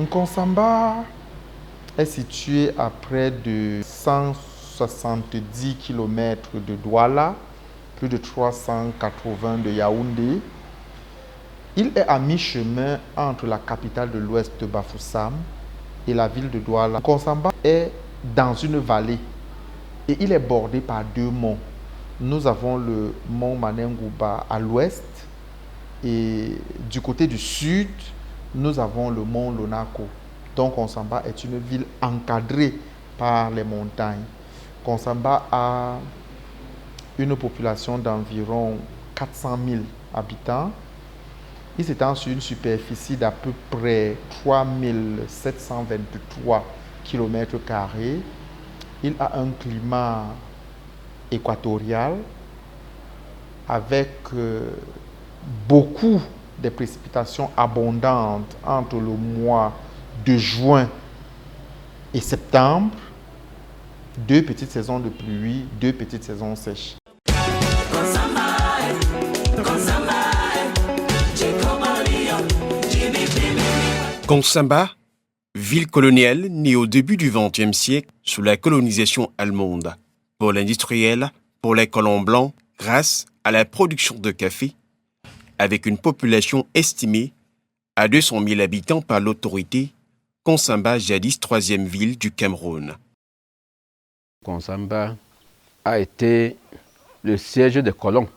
Nkonsamba est situé à près de 170 km de Douala, plus de 380 de Yaoundé. Il est à mi-chemin entre la capitale de l'Ouest de Bafoussam et la ville de Douala. Nkonsamba est dans une vallée et il est bordé par deux monts. Nous avons le mont Manengouba à l'ouest et du côté du sud, nous avons le mont Lonako. Donc Nkonsamba est une ville encadrée par les montagnes. Nkonsamba a une population d'environ 400 000 habitants. Il s'étend sur une superficie d'à peu près 3723 km². Il a un climat équatorial avec beaucoup de précipitations abondantes entre le mois de juin et septembre. Deux petites saisons de pluie, deux petites saisons sèches. Nkonsamba, ville coloniale née au début du XXe siècle sous la colonisation allemande. Pôle industriel pour les colons blancs grâce à la production de café, avec une population estimée à 200 000 habitants par l'autorité, Nkonsamba jadis troisième ville du Cameroun. Nkonsamba a été le siège des colons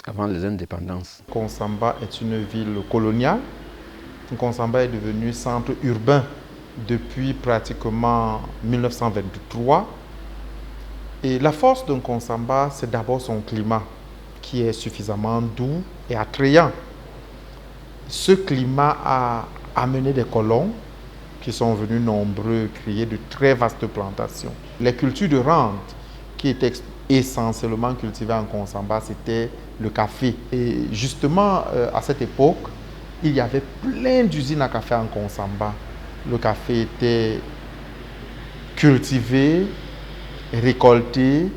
avant les indépendances. Nkonsamba est une ville coloniale. Nkonsamba est devenu centre urbain depuis pratiquement 1923. Et la force de Nkonsamba, c'est d'abord son climat, qui est suffisamment doux et attrayant. Ce climat a amené des colons qui sont venus nombreux créer de très vastes plantations. Les cultures de rente qui étaient essentiellement cultivées en Nkonsamba, c'était le café. Et justement, à cette époque, il y avait plein d'usines à café en Nkonsamba. Le café était cultivé, récolté,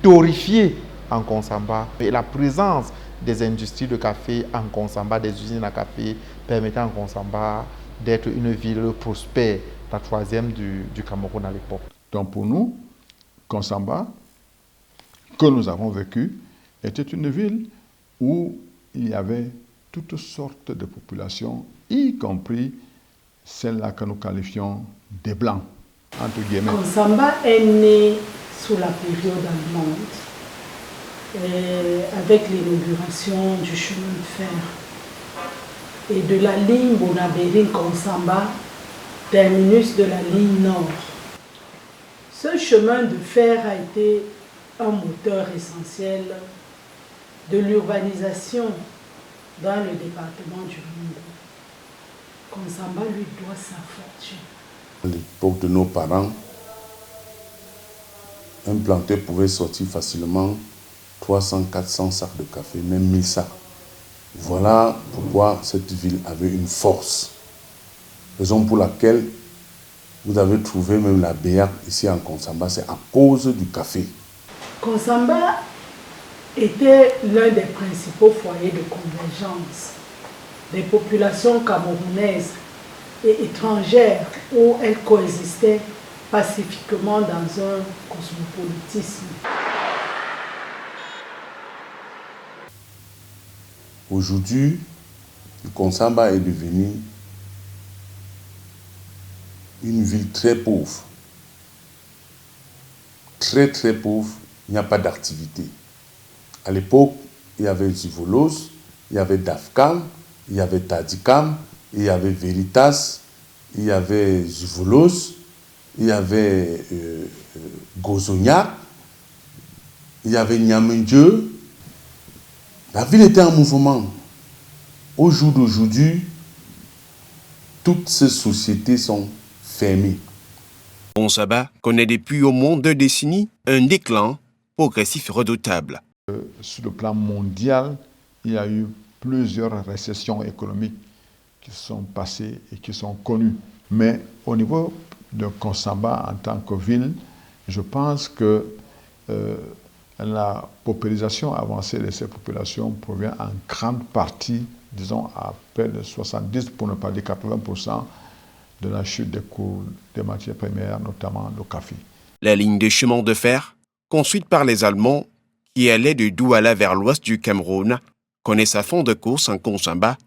torréfié en Nkonsamba. Et la présence des industries de café en Nkonsamba, des usines à café, permettait à Nkonsamba d'être une ville prospère, la troisième du Cameroun à l'époque. Donc pour nous, Nkonsamba, que nous avons vécu, était une ville où il y avait toutes sortes de populations, y compris celle-là que nous qualifions des Blancs, entre guillemets. Nkonsamba est né sous la période allemande, avec l'inauguration du chemin de fer et de la ligne Bonabéry-Nkonsamba, terminus de la ligne Nord. Ce chemin de fer a été un moteur essentiel de l'urbanisation dans le département du Lungu. Nkonsamba lui doit sa fortune. À l'époque de nos parents, un planteur pouvait sortir facilement 300-400 sacs de café, même 1000 sacs. Voilà pourquoi cette ville avait une force. Raison pour laquelle vous avez trouvé même la BEAC ici en Nkonsamba, c'est à cause du café. Nkonsamba était l'un des principaux foyers de convergence des populations camerounaises et étrangères où elles coexistaient pacifiquement dans un cosmopolitisme. Aujourd'hui, Nkonsamba est devenue une ville très pauvre. Très très pauvre, il n'y a pas d'activité. À l'époque, il y avait Zivolos, il y avait Dafcam, il y avait Tadikam, il y avait Veritas, il y avait Zivolos, il y avait Gozognac, il y avait Niamendjeu. La ville était en mouvement. Au jour d'aujourd'hui, toutes ces sociétés sont fermées. Nkonsamba connaît depuis au moins 2 décennies un déclin progressif et redoutable. Sur le plan mondial, il y a eu plusieurs récessions économiques qui sont passées et qui sont connues. Mais au niveau de Nkonsamba en tant que ville, je pense que la paupérisation avancée de ces populations provient en grande partie, disons à près de 70, pour ne pas dire 80%, de la chute des cours des matières premières, notamment le café. La ligne de chemin de fer, construite par les Allemands, qui allait de Douala vers l'ouest du Cameroun, connaît sa fin de course en Konsamba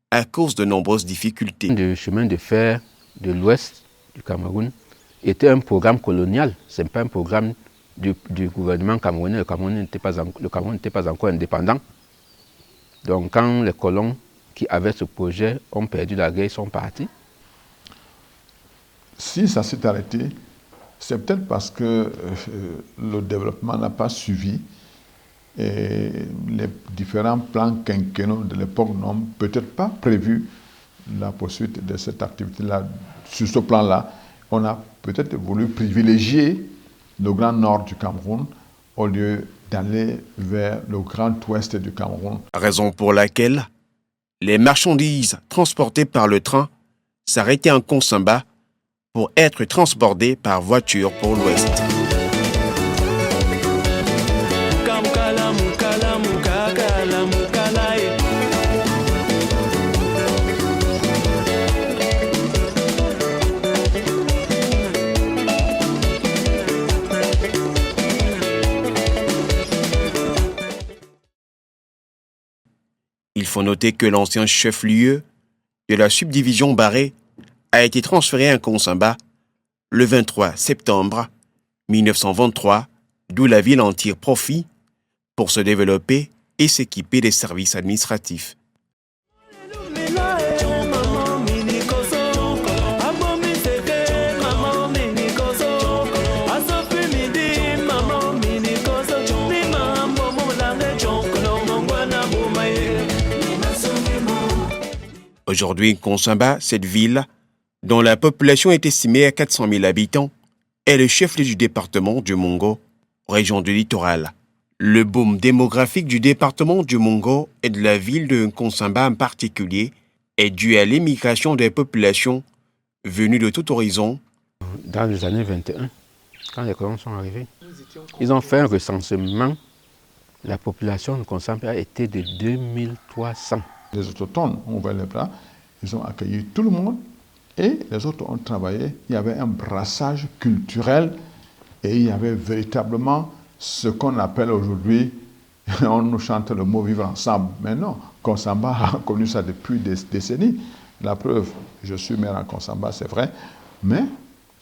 à cause de nombreuses difficultés. Le chemin de fer de l'ouest du Cameroun était un programme colonial, ce n'est pas un programme du gouvernement camerounais. Le Cameroun n'était pas encore indépendant. Donc quand les colons qui avaient ce projet ont perdu la guerre, ils sont partis. Si ça s'est arrêté, c'est peut-être parce que le développement n'a pas suivi et les différents plans quinquennaux de l'époque n'ont peut-être pas prévu la poursuite de cette activité-là. Sur ce plan-là, on a peut-être voulu privilégier le grand nord du Cameroun au lieu d'aller vers le grand ouest du Cameroun. Raison pour laquelle les marchandises transportées par le train s'arrêtaient en Konsamba pour être transportées par voiture pour l'ouest. Il faut noter que l'ancien chef-lieu de la subdivision Barré a été transféré à Konsamba le 23 septembre 1923, d'où la ville en tire profit pour se développer et s'équiper des services administratifs. Aujourd'hui, Konsamba, cette ville, dont la population est estimée à 400 000 habitants, est le chef-lieu du département du Mongo, région du littoral. Le boom démographique du département du Mongo et de la ville de Konsamba en particulier est dû à l'émigration des populations venues de tout horizon. Dans les années 21, quand les colons sont arrivés, ils ont fait un recensement. La population de Konsamba a été de 2300. Les autochtones ont ouvert les bras, ils ont accueilli tout le monde et les autres ont travaillé. Il y avait un brassage culturel et il y avait véritablement ce qu'on appelle aujourd'hui, on nous chante le mot vivre ensemble. Mais non, Konsamba a connu ça depuis des décennies. La preuve, je suis maire à Konsamba, c'est vrai, mais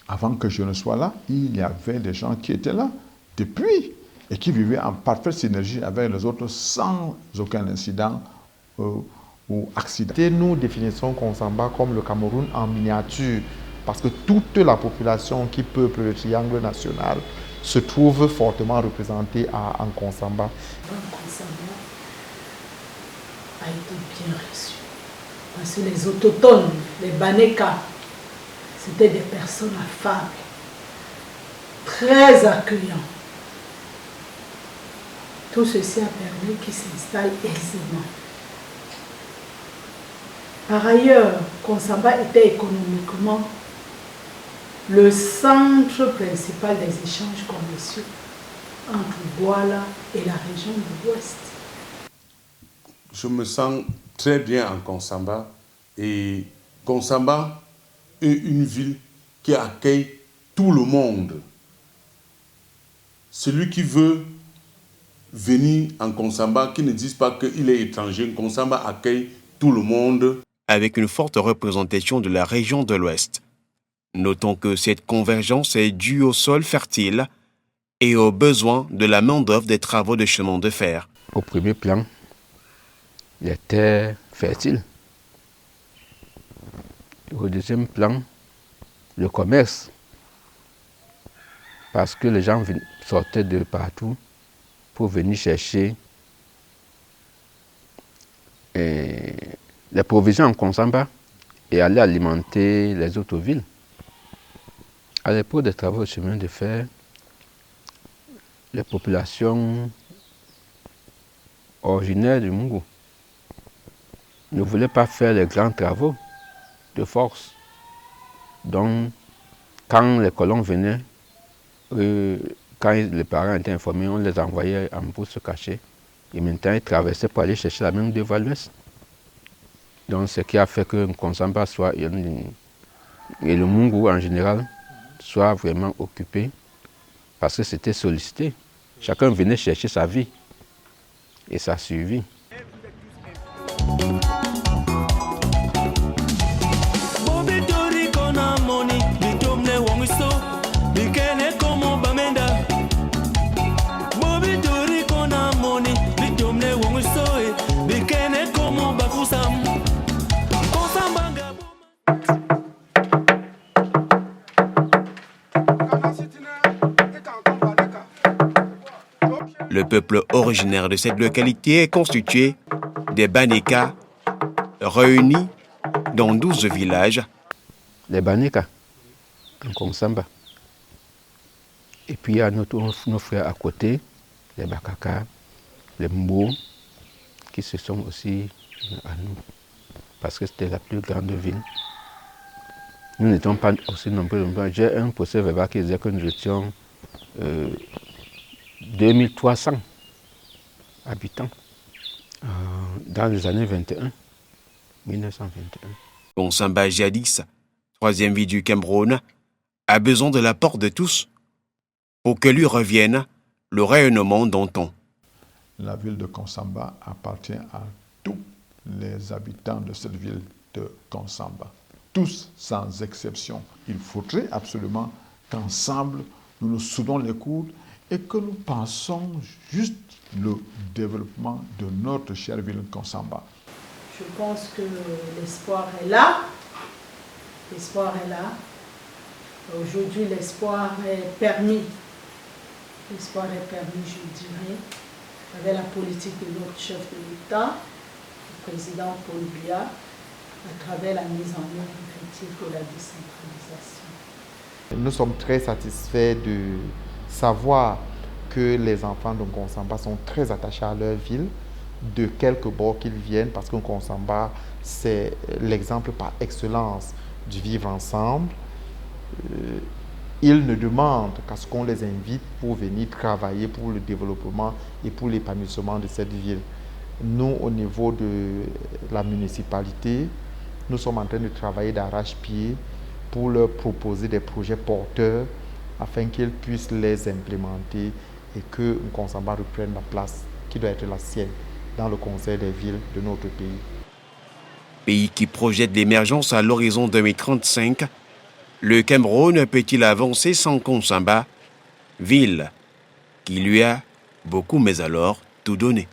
avant que je ne sois là, il y avait des gens qui étaient là depuis et qui vivaient en parfaite synergie avec les autres sans aucun incident ou accident. Nous définissons Konsamba comme le Cameroun en miniature, parce que toute la population qui peuple le triangle national se trouve fortement représentée en Konsamba. Konsamba a été bien reçu, parce que les autochtones, les Baneka, c'était des personnes affables, très accueillants. Tout ceci a permis qu'ils s'installent aisément. Par ailleurs, Konsamba était économiquement le centre principal des échanges commerciaux entre Douala et la région de l'Ouest. Je me sens très bien en Konsamba et Konsamba est une ville qui accueille tout le monde. Celui qui veut venir en Konsamba, qui ne dise pas qu'il est étranger, Konsamba accueille tout le monde. Avec une forte représentation de la région de l'Ouest. Notons que cette convergence est due au sol fertile et aux besoins de la main-d'œuvre des travaux de chemin de fer. Au premier plan, les terres fertiles. Au deuxième plan, le commerce. Parce que les gens sortaient de partout pour venir chercher les provisions en Konsamba et aller alimenter les autres villes. À l'époque des travaux de chemin de fer, les populations originaires du Mungu ne voulaient pas faire les grands travaux de force. Donc, quand les colons venaient, quand les parents étaient informés, on les envoyait en brousse cachée. Et maintenant, ils traversaient pour aller chercher la main de l'Ouest. Donc, ce qui a fait que Konsamba soit et le Mungu en général soit vraiment occupé parce que c'était sollicité. Chacun venait chercher sa vie et sa survie. Le peuple originaire de cette localité est constitué des Baneka réunis dans 12 villages. Les Baneka, en Konsamba. Et puis il y a nos frères à côté, les Bakaka, les Mbo, qui se sont aussi à nous, parce que c'était la plus grande ville. Nous n'étions pas aussi nombreux. J'ai un procès verbal qui disait que nous étions 2300 habitants dans les années 1921. Konsamba jadis, troisième ville du Cameroun, a besoin de l'apport de tous pour que lui revienne le rayonnement d'antan. La ville de Konsamba appartient à tous les habitants de cette ville de Konsamba. Tous sans exception. Il faudrait absolument qu'ensemble, nous nous soudons les coudes et que nous pensons juste le développement de notre chère ville Konsamba. Je pense que l'espoir est là. L'espoir est là. Aujourd'hui, l'espoir est permis. L'espoir est permis, je dirais, avec la politique de notre chef de l'État, le président Paul Biya, à travers la mise en œuvre effective de la décentralisation. Nous sommes très satisfaits de savoir que les enfants de Konsamba sont très attachés à leur ville, de quelque bord qu'ils viennent, parce que Konsamba, c'est l'exemple par excellence du vivre ensemble. Ils ne demandent qu'à ce qu'on les invite pour venir travailler pour le développement et pour l'épanouissement de cette ville. Nous, au niveau de la municipalité, nous sommes en train de travailler d'arrache-pied pour leur proposer des projets porteurs afin qu'ils puissent les implémenter et que Konsamba reprenne la place qui doit être la sienne dans le Conseil des villes de notre pays. Pays qui projette l'émergence à l'horizon 2035, le Cameroun peut-il avancer sans Konsamba, ville qui lui a beaucoup mais alors tout donné?